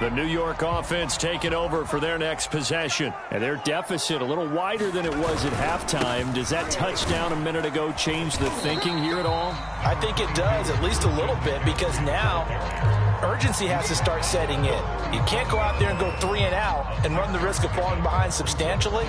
The New York offense taking over for their next possession. And their deficit a little wider than it was at halftime. Does that touchdown a minute ago change the thinking here at all? I think it does, at least a little bit, because now urgency has to start setting in. You can't go out there and go 3 and out and run the risk of falling behind substantially,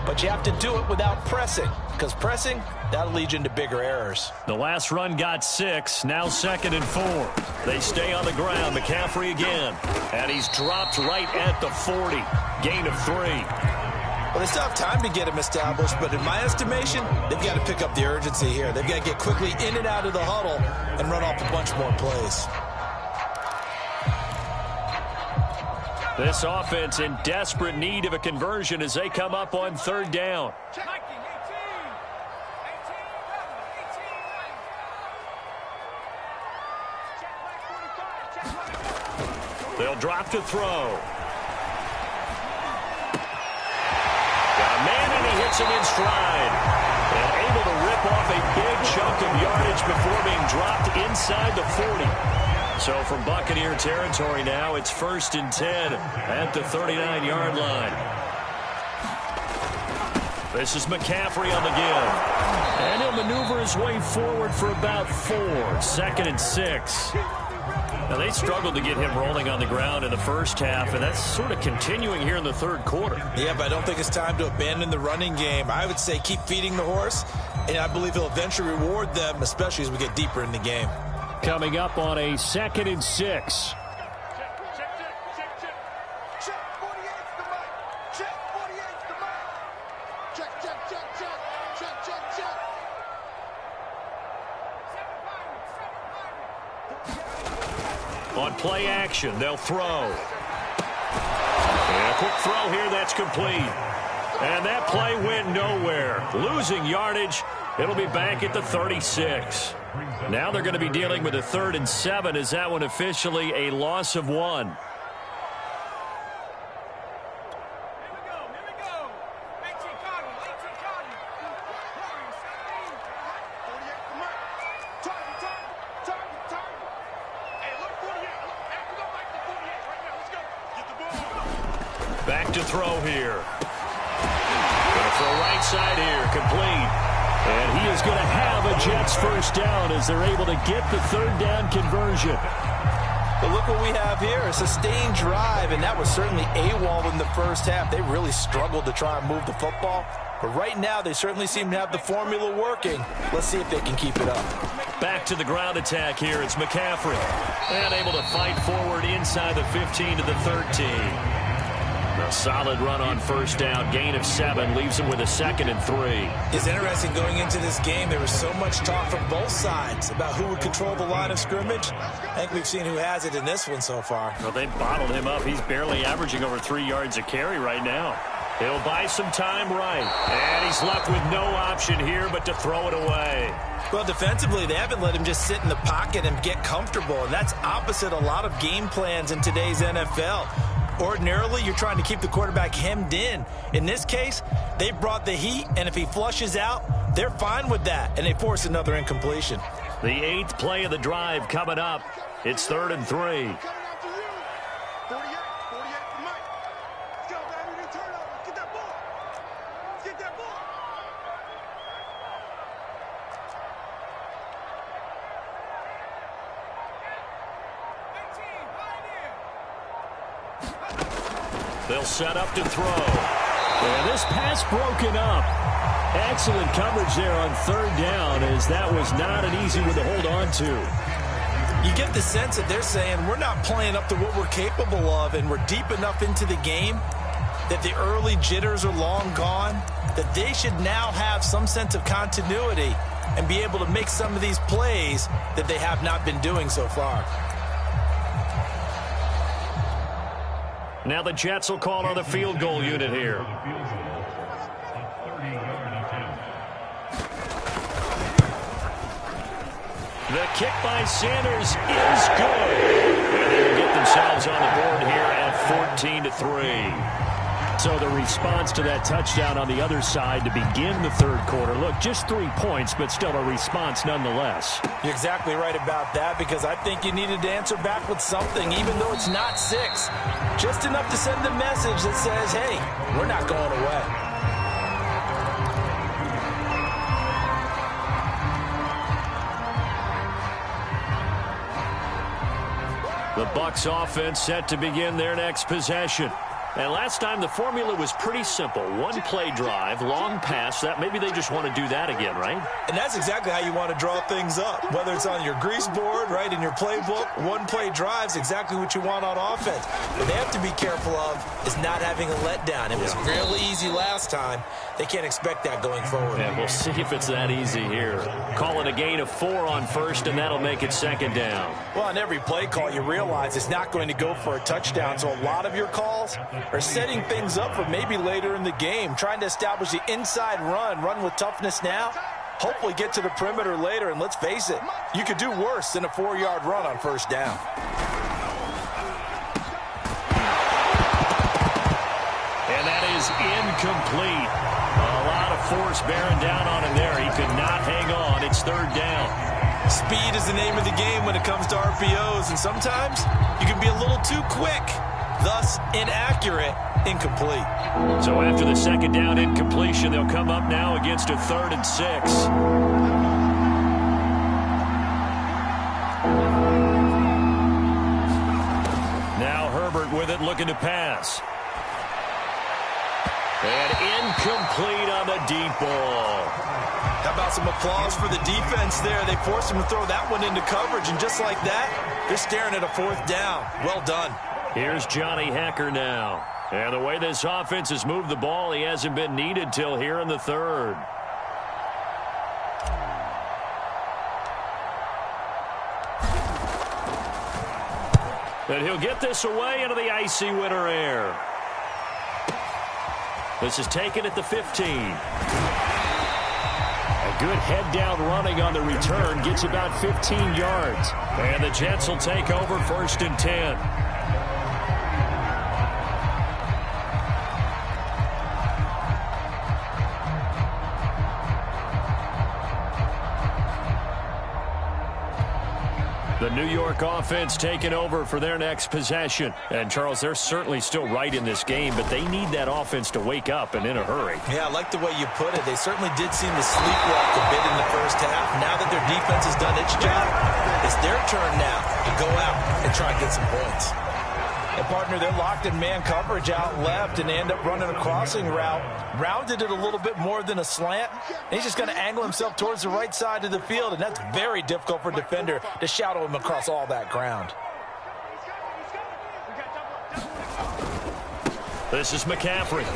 but you have to do it without pressing, because pressing, that'll lead you into bigger errors. The last run got 6, now 2nd and 4. They stay on the ground. McCaffrey again, and he's dropped right at the 40. Gain of 3. Well, they still have time to get him established, but in my estimation, they've got to pick up the urgency here. They've got to get quickly in and out of the huddle and run off a bunch more plays. This offense in desperate need of a conversion as they come up on 3rd down. They'll drop to throw. Got a man and he hits him in stride. And able to rip off a big chunk of yardage before being dropped inside the 40. So from Buccaneer territory now, it's 1st and 10 at the 39-yard line. This is McCaffrey on the give. And he'll maneuver his way forward for about 4. 2nd and 6. Now, they struggled to get him rolling on the ground in the first half, and that's sort of continuing here in the 3rd quarter. Yeah, but I don't think it's time to abandon the running game. I would say keep feeding the horse, and I believe he'll eventually reward them, especially as we get deeper in the game. Coming up on a 2nd and 6. On play action, they'll throw. And a quick throw here, that's complete. And that play went nowhere. Losing yardage, it'll be back at the 36. Now they're going to be dealing with a 3rd and 7 as that one officially a loss of 1. Back to throw here. Going to throw right side here, complete. And he is going to have a Jets first down as they're able to get the 3rd down conversion. But look what we have here, a sustained drive, and that was certainly AWOL in the first half. They really struggled to try and move the football. But right now, they certainly seem to have the formula working. Let's see if they can keep it up. Back to the ground attack here. It's McCaffrey. And able to fight forward inside the 15 to the 13. A solid run on 1st down. Gain of 7 leaves him with a 2nd and 3. It's interesting going into this game. There was so much talk from both sides about who would control the line of scrimmage. I think we've seen who has it in this one so far. Well, they bottled him up. He's barely averaging over 3 yards a carry right now. He'll buy some time right. And he's left with no option here but to throw it away. Well, defensively, they haven't let him just sit in the pocket and get comfortable. And that's opposite a lot of game plans in today's NFL. Ordinarily, you're trying to keep the quarterback hemmed in. In this case, they brought the heat, and if he flushes out, they're fine with that, and they force another incompletion. The 8th play of the drive coming up. It's 3rd and 3. They'll set up to throw. And this pass broken up. Excellent coverage there on 3rd down, as that was not an easy one to hold on to. You get the sense that they're saying we're not playing up to what we're capable of, and we're deep enough into the game that the early jitters are long gone, that they should now have some sense of continuity and be able to make some of these plays that they have not been doing so far. Now the Jets will call on the field goal unit here. The kick by Sanders is good. And they'll get themselves on the board here at 14-3. So the response to that touchdown on the other side to begin the third quarter. Look, just 3 points, but still a response nonetheless. You're exactly right about that, because I think you needed to answer back with something, even though it's not 6. Just enough to send a message that says, hey, we're not going away. The Bucs offense set to begin their next possession. And last time the formula was pretty simple. One play drive, long pass. That maybe they just want to do that again, right? And that's exactly how you want to draw things up. Whether it's on your grease board, right, in your playbook, one play drive is exactly what you want on offense. What they have to be careful of is not having a letdown. It was really easy last time. They can't expect that going forward. Yeah, we'll see if it's that easy here. Call it a gain of 4 on first, and that'll make it second down. Well, on every play call, you realize it's not going to go for a touchdown. So a lot of your calls are setting things up for maybe later in the game, trying to establish the inside run with toughness now, hopefully get to the perimeter later, and let's face it, you could do worse than a 4-yard run on first down. And that is incomplete. A lot of force bearing down on him there. He could not hang on. It's third down. Speed is the name of the game when it comes to RPOs, and sometimes you can be a little too quick. Thus, inaccurate, incomplete. So after the second down incompletion, they'll come up now against a 3rd and 6. Now Herbert with it, looking to pass. And incomplete on the deep ball. How about some applause for the defense there? They forced him to throw that one into coverage, and just like that, they're staring at a 4th down. Well done. Here's Johnny Hekker now. And the way this offense has moved the ball, he hasn't been needed till here in the 3rd. And he'll get this away into the icy winter air. This is taken at the 15. A good head-down running on the return gets about 15 yards. And the Jets will take over 1st and 10. The New York offense taking over for their next possession. And, Charles, they're certainly still right in this game, but they need that offense to wake up and in a hurry. Yeah, I like the way you put it. They certainly did seem to sleepwalk a bit in the first half. Now that their defense has done its job, it's their turn now to go out and try and get some points. And, partner, they're locked in man coverage out left, and they end up running a crossing route. Rounded it a little bit more than a slant. And he's just going to angle himself towards the right side of the field, and that's very difficult for a defender to shadow him across all that ground. This is McCaffrey.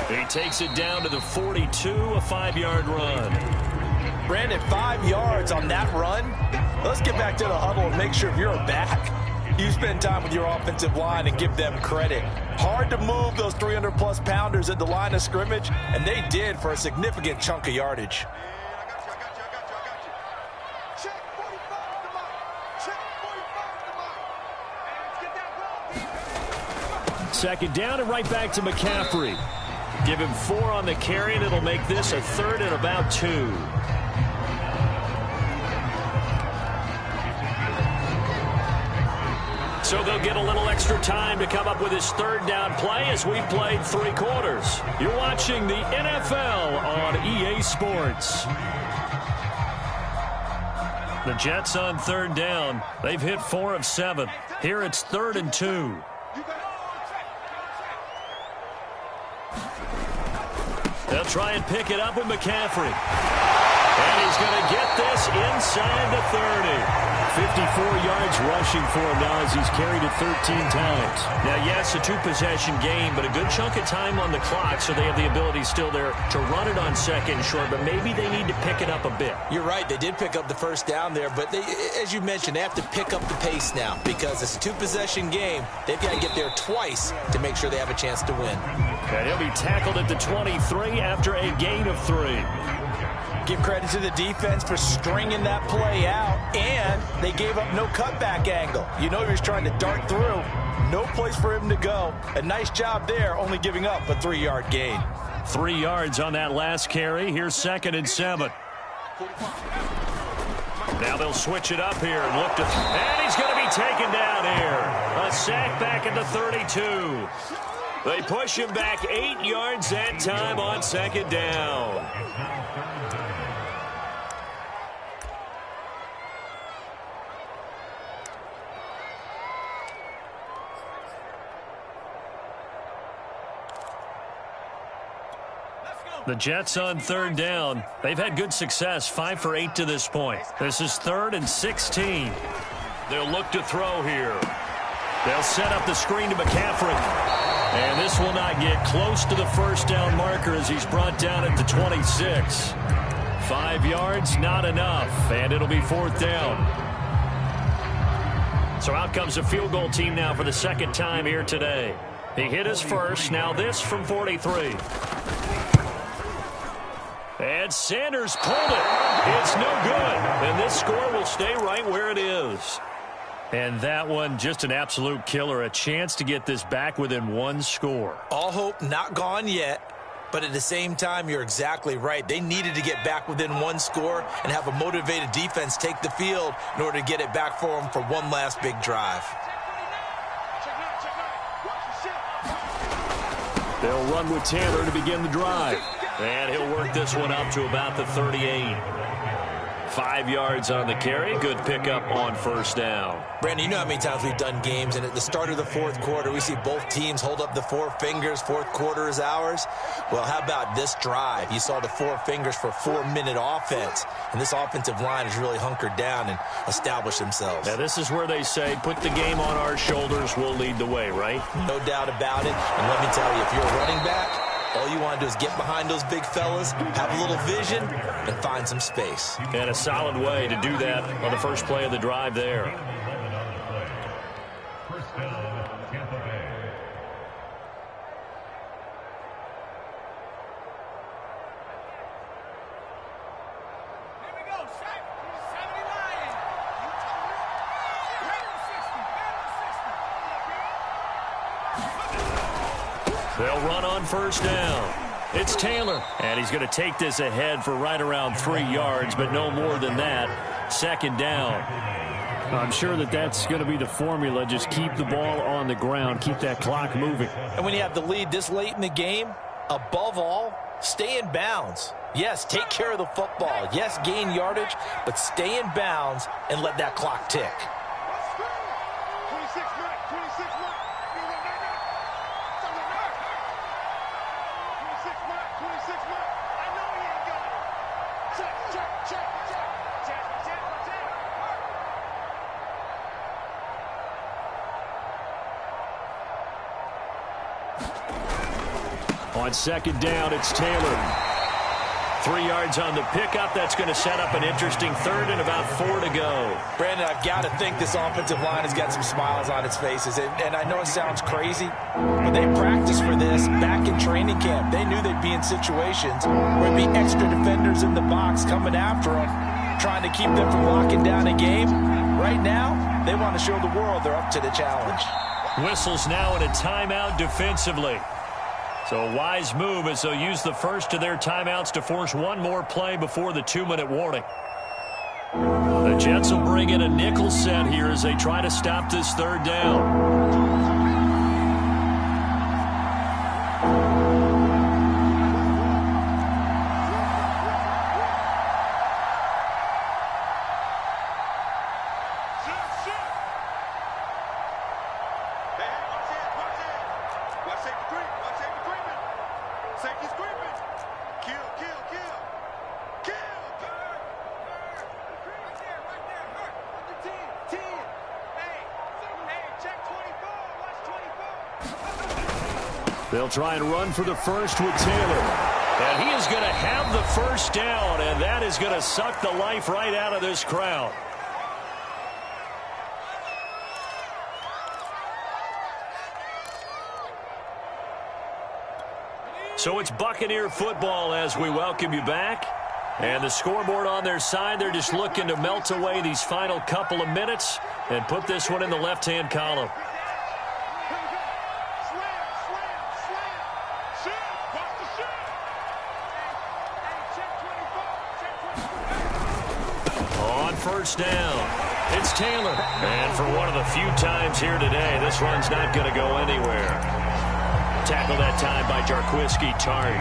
He takes it down to the 42, a 5-yard run. Brandon, 5 yards on that run. Let's get back to the huddle and make sure if you're back, you spend time with your offensive line and give them credit. Hard to move those 300-plus pounders at the line of scrimmage, and they did for a significant chunk of yardage. Second down and right back to McCaffrey. Give him 4 on the carry, and it'll make this a 3rd and about 2. So they'll get a little extra time to come up with his 3rd down play as we've played 3 quarters. You're watching the NFL on EA Sports. The Jets on 3rd down. They've hit 4 of 7. Here it's 3rd and 2. They'll try and pick it up with McCaffrey. And he's going to get this inside the 30. 54 yards rushing for him now as he's carried it 13 times. Now, yes, a 2-possession game, but a good chunk of time on the clock, so they have the ability still there to run it on 2nd and short, but maybe they need to pick it up a bit. You're right. They did pick up the first down there, but they, as you mentioned, they have to pick up the pace now because it's a 2-possession game. They've got to get there twice to make sure they have a chance to win. And he'll be tackled at the 23 after a gain of 3. Give credit Credit to the defense for stringing that play out, and they gave up no cutback angle. You know he was trying to dart through. No place for him to go. A nice job there, only giving up a 3-yard gain. 3 yards on that last carry. Here's 2nd and 7. Now they'll switch it up here and look to, and he's going to be taken down here. A sack back at the 32. They push him back 8 yards that time on 2nd down. The Jets on 3rd down. They've had good success, 5 for 8 to this point. This is 3rd and 16. They'll look to throw here. They'll set up the screen to McCaffrey. And this will not get close to the 1st down marker as he's brought down at the 26. 5 yards, not enough, and it'll be 4th down. So out comes a field goal team now for the 2nd time here today. He hit his first, now this from 43. And Sanders pulled it. It's no good. And this score will stay right where it is. And that one, just an absolute killer. A chance to get this back within 1 score. All hope not gone yet. But at the same time, you're exactly right. They needed to get back within 1 score and have a motivated defense take the field in order to get it back for them for one last big drive. They'll run with Taylor to begin the drive. And he'll work this one up to about the 38. 5 yards on the carry. Good pickup on 1st down. Brandon, you know how many times we've done games, and at the start of the 4th quarter, we see both teams hold up the 4 fingers. 4th quarter is ours. Well, how about this drive? You saw the 4 fingers for 4-minute offense, and this offensive line has really hunkered down and established themselves. Now, this is where they say, put the game on our shoulders, we'll lead the way, right? No doubt about it. And let me tell you, if you're a running back, all you want to do is get behind those big fellas, have a little vision, and find some space. And a solid way to do that on the first play of the drive there. First down, Tampa Bay. Here we go, Shaq. 70 Lions. They'll run on 1st down. It's Taylor, and he's going to take this ahead for right around 3 yards, but no more than that. 2nd down. I'm sure that's going to be the formula. Just keep the ball on the ground, keep that clock moving. And when you have the lead this late in the game, above all, stay in bounds. Yes, take care of the football. Yes, gain yardage, but stay in bounds and let that clock tick. 26 right, 26 right. 26 right, 26 right. I know he ain't got it. Check, check, check, check. Check, check, check. On 2nd down, it's Taylor. 3 yards on the pickup. That's going to set up an interesting 3rd and about 4 to go. Brandon, I've got to think this offensive line has got some smiles on its faces. And I know it sounds crazy, but they practiced for this back in training camp. They knew they'd be in situations where there'd be extra defenders in the box coming after them, trying to keep them from locking down a game. Right now, they want to show the world they're up to the challenge. Whistles now in a timeout defensively. So a wise move as they'll use the first of their timeouts to force one more play before the 2-minute warning. The Jets will bring in a nickel set here as they try to stop this 3rd down. They'll try and run for the first with Taylor. And he is going to have the 1st down, and that is going to suck the life right out of this crowd. So it's Buccaneer football as we welcome you back. And the scoreboard on their side, they're just looking to melt away these final couple of minutes and put this one in the left-hand column. On first down, it's Taylor. And for one of the few times here today, this run's not going to go anywhere. Tackle that time by Jarquiski Tartt.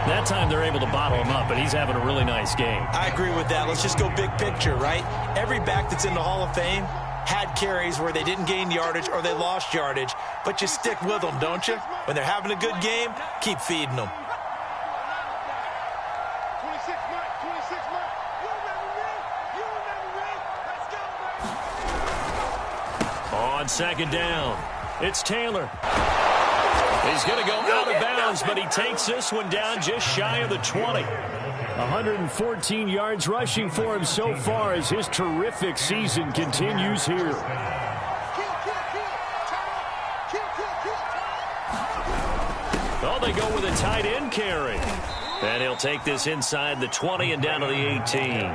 That time they're able to bottle him up, and he's having a really nice game. I agree with that. Let's just go big picture, right? Every back that's in the Hall of Fame had carries where they didn't gain yardage or they lost yardage, but you stick with them, don't you? When they're having a good game, keep feeding them. 26 Mike, 26 Mike. You'll never win. Let's go, man. On second down, it's Taylor. He's going to go out of bounds, but he takes this one down just shy of the 20. 114 yards rushing for him so far as his terrific season continues here. Oh, they go with a tight end carry. And he'll take this inside the 20 and down to the 18.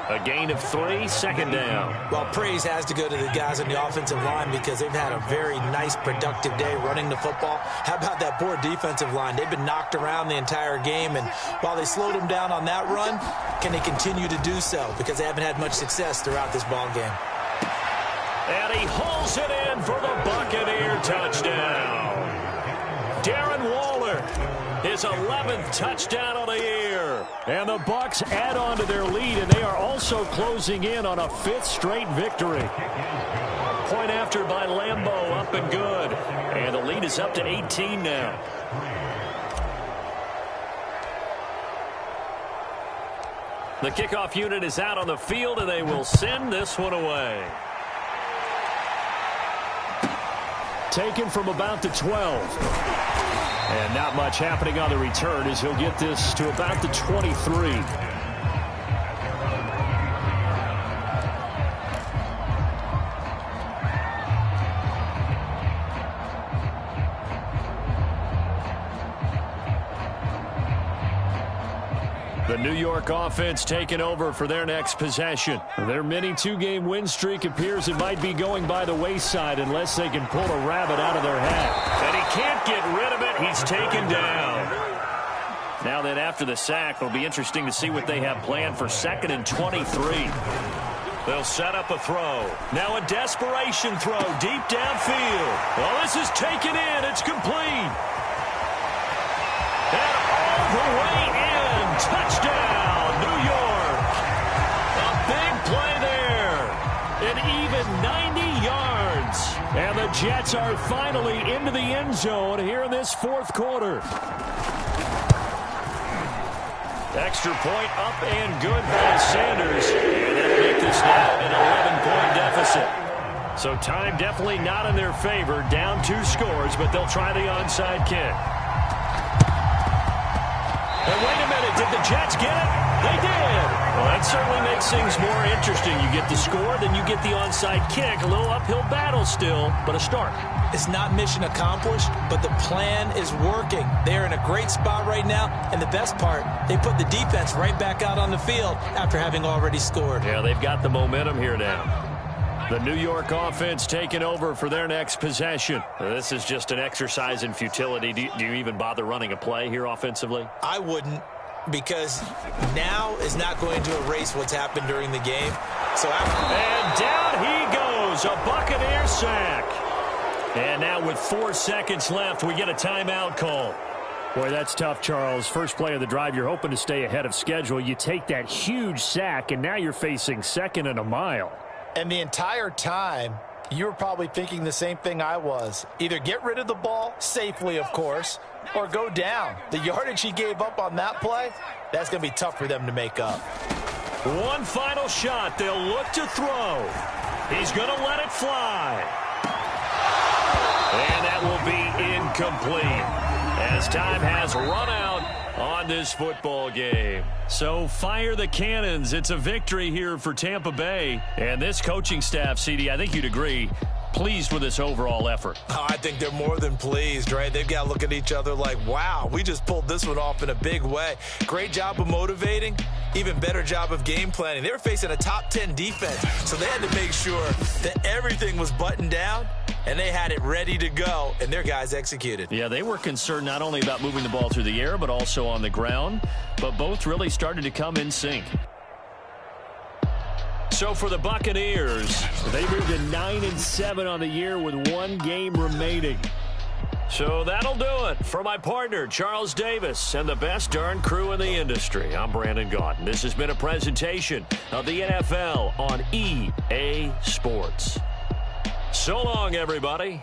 A gain of 3, second down. Well, praise has to go to the guys on the offensive line because they've had a very nice, productive day running the football. How about that poor defensive line? They've been knocked around the entire game, and while they slowed them down on that run, can they continue to do so? Because they haven't had much success throughout this ball game. And he hauls it in for the Buccaneer touchdown. Darren Waller, his 11th touchdown of the year. And the Bucs add on to their lead, and they are also closing in on a 5th straight victory. Point after by Lambeau, up and good. And the lead is up to 18 now. The kickoff unit is out on the field, and they will send this one away. Taken from about the 12. And not much happening on the return as he'll get this to about the 23. The New York offense taking over for their next possession. Their mini 2-game win streak appears it might be going by the wayside unless they can pull a rabbit out of their hat. And he can't get rid of it. He's taken down. Now that after the sack, it'll be interesting to see what they have planned for 2nd and 23. They'll set up a throw. Now a desperation throw deep downfield. Well, this is taken in. It's complete. And all the way in. Touchdown, New York. A big play there. An even 90 yards. And the Jets are finally into the end zone here in this 4th quarter. Extra point up and good by Sanders. And that'll make this now an 11-point deficit. So time definitely not in their favor. Down 2 scores, but they'll try the onside kick. And wait a minute, did the Jets get it? They did. Well, that certainly makes things more interesting. You get the score, then you get the onside kick. A little uphill battle still, but a start. It's not mission accomplished, but the plan is working. They're in a great spot right now, and the best part, they put the defense right back out on the field after having already scored. Yeah, they've got the momentum here now. The New York offense taking over for their next possession. This is just an exercise in futility. Do you even bother running a play here offensively? I wouldn't, because now is not going to erase what's happened during the game. And down he goes, a Buccaneer sack. And now with 4 seconds left, we get a timeout call. Boy, that's tough, Charles. First play of the drive, you're hoping to stay ahead of schedule. You take that huge sack, and now you're facing 2nd and a mile. And the entire time, you were probably thinking the same thing I was. Either get rid of the ball, safely of course, or go down. The yardage he gave up on that play, that's going to be tough for them to make up. One final shot. They'll look to throw. He's going to let it fly. And that will be incomplete as time has run out on this football game. So fire the cannons. It's a victory here for Tampa Bay. And this coaching staff, CD, I think you'd agree, pleased with this overall effort. Oh, I think they're more than pleased, right? They've got to look at each other like, wow, we just pulled this one off in a big way. Great job of motivating, even better job of game planning. They were facing a top 10 defense, so they had to make sure that everything was buttoned down, and they had it ready to go, and their guys executed. Yeah, they were concerned not only about moving the ball through the air, but also on the ground, but both really started to come in sync. So for the Buccaneers, they moved to 9-7 on the year with one game remaining. So that'll do it. For my partner, Charles Davis, and the best darn crew in the industry, I'm Brandon Gaudin. This has been a presentation of the NFL on EA Sports. So long, everybody.